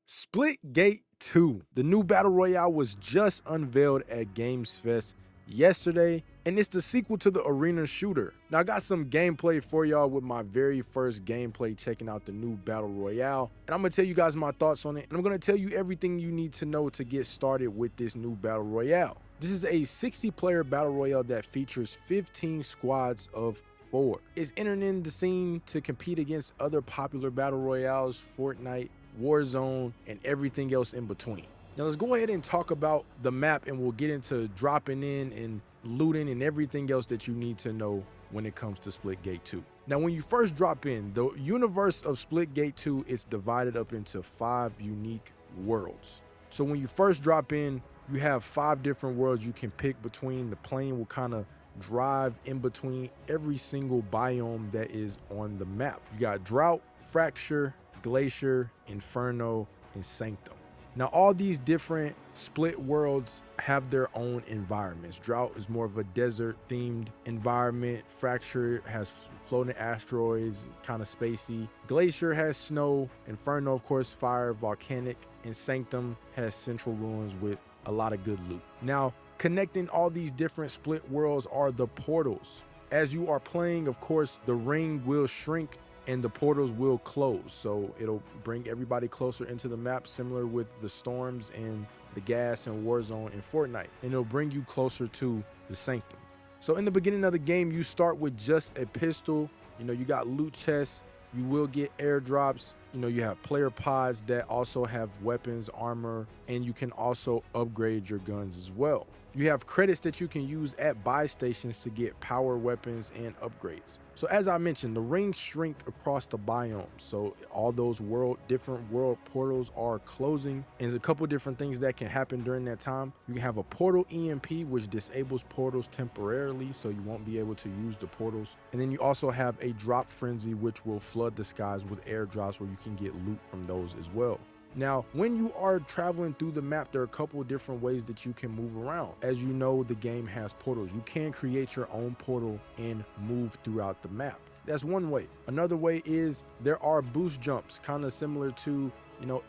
Splitgate 2, the new Battle Royale, was just unveiled at Gamesfest yesterday, and it's the sequel to the arena shooter. Now, I got some gameplay for y'all with my very first gameplay checking out the new Battle Royale, and I'm gonna tell you guys my thoughts on it, and I'm gonna tell you everything you need to know to get started with this new Battle Royale. This is a 60-player Battle Royale that features 15 squads of 4. It's entering the scene to compete against other popular Battle Royales, Fortnite, Warzone, and everything else in between. Now let's go ahead and talk about the map, and we'll get into dropping in and looting and everything else that you need to know when it comes to Splitgate 2. Now when you first drop in, the universe of Splitgate 2 is divided up into 5 unique worlds. So when you first drop in, you have 5 different worlds you can pick between. The plane will kind of drive in between every single biome that is on the map. You got Drought, Fracture, Glacier, Inferno, and Sanctum. Now all these different split worlds have their own environments. Drought is more of a desert themed environment. Fracture has floating asteroids, kind of spacey. Glacier has snow. Inferno, of course, fire, volcanic. And Sanctum has central ruins with a lot of good loot. Now, connecting all these different split worlds are the portals. As you are playing, of course, the ring will shrink and the portals will close, so it'll bring everybody closer into the map, similar with the storms and the gas and Warzone and Fortnite, and it'll bring you closer to the Sanctum. So in the beginning of the game, you start with just a pistol. You got loot chests, you will get airdrops. You have player pods that also have weapons, armor, and you can also upgrade your guns as well. You have credits that you can use at buy stations to get power weapons and upgrades. So as I mentioned, the rings shrink across the biomes. So all those different world portals are closing. And there's a couple different things that can happen during that time. You can have a portal EMP, which disables portals temporarily, so you won't be able to use the portals. And then you also have a drop frenzy, which will flood the skies with airdrops where you can get loot from those as well. Now, when you are traveling through the map, there are a couple of different ways that you can move around. As you know, the game has portals. You can create your own portal and move throughout the map. That's one way. Another way is there are boost jumps, kind of similar to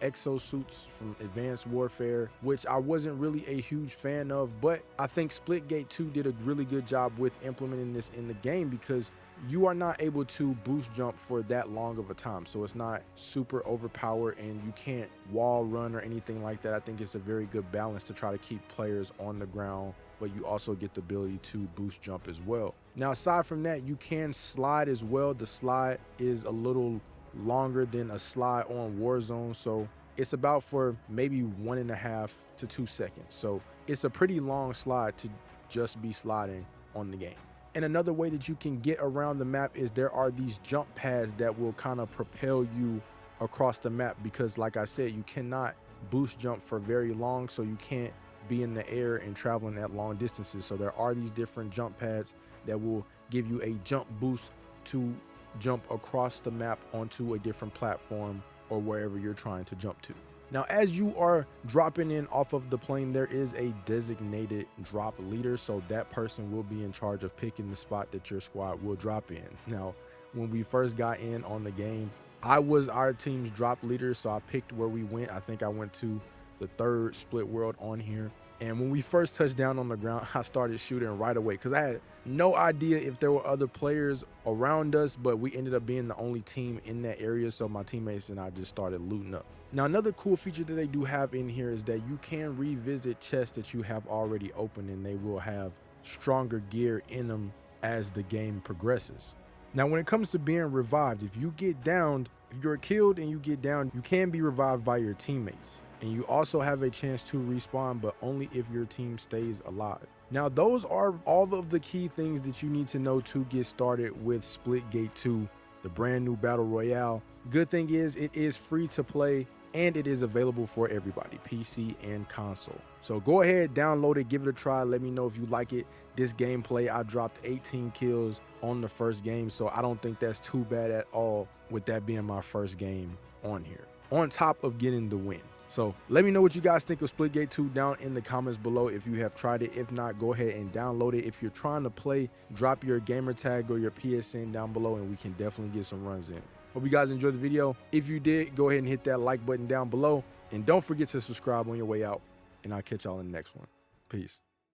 exosuits from Advanced Warfare, which I wasn't really a huge fan of, but I think Splitgate 2 did a really good job with implementing this in the game, because you are not able to boost jump for that long of a time, so it's not super overpowered and you can't wall run or anything like that. I think it's a very good balance to try to keep players on the ground, but you also get the ability to boost jump as well. Now aside from that, you can slide as well. The slide is a little longer than a slide on Warzone, so it's about for maybe 1.5 to 2 seconds. So it's a pretty long slide to just be sliding on the game. And another way that you can get around the map is there are these jump pads that will kind of propel you across the map, because like I said, you cannot boost jump for very long, so you can't be in the air and traveling at long distances. So there are these different jump pads that will give you a jump boost to jump across the map onto a different platform or wherever you're trying to jump to. Now, as you are dropping in off of the plane, there is a designated drop leader, so that person will be in charge of picking the spot that your squad will drop in. Now, when we first got in on the game, I was our team's drop leader, so I picked where we went. I think I went to the 3rd split world on here. And when we first touched down on the ground, I started shooting right away because I had no idea if there were other players around us, but we ended up being the only team in that area, so my teammates and I just started looting up. Now, another cool feature that they do have in here is that you can revisit chests that you have already opened, and they will have stronger gear in them as the game progresses. Now, when it comes to being revived, if you get downed, if you're killed and you get down, you can be revived by your teammates. And you also have a chance to respawn, but only if your team stays alive. Now, those are all of the key things that you need to know to get started with Splitgate 2, the brand new Battle Royale. Good thing is it is free to play and it is available for everybody, PC and console. So go ahead, download it, give it a try. Let me know if you like it. This gameplay, I dropped 18 kills on the first game, so I don't think that's too bad at all with that being my first game on here, on top of getting the win. So let me know what you guys think of Splitgate 2 down in the comments below if you have tried it. If not, go ahead and download it. If you're trying to play, drop your gamer tag or your PSN down below and we can definitely get some runs in. Hope you guys enjoyed the video. If you did, go ahead and hit that like button down below. And don't forget to subscribe on your way out, and I'll catch y'all in the next one. Peace.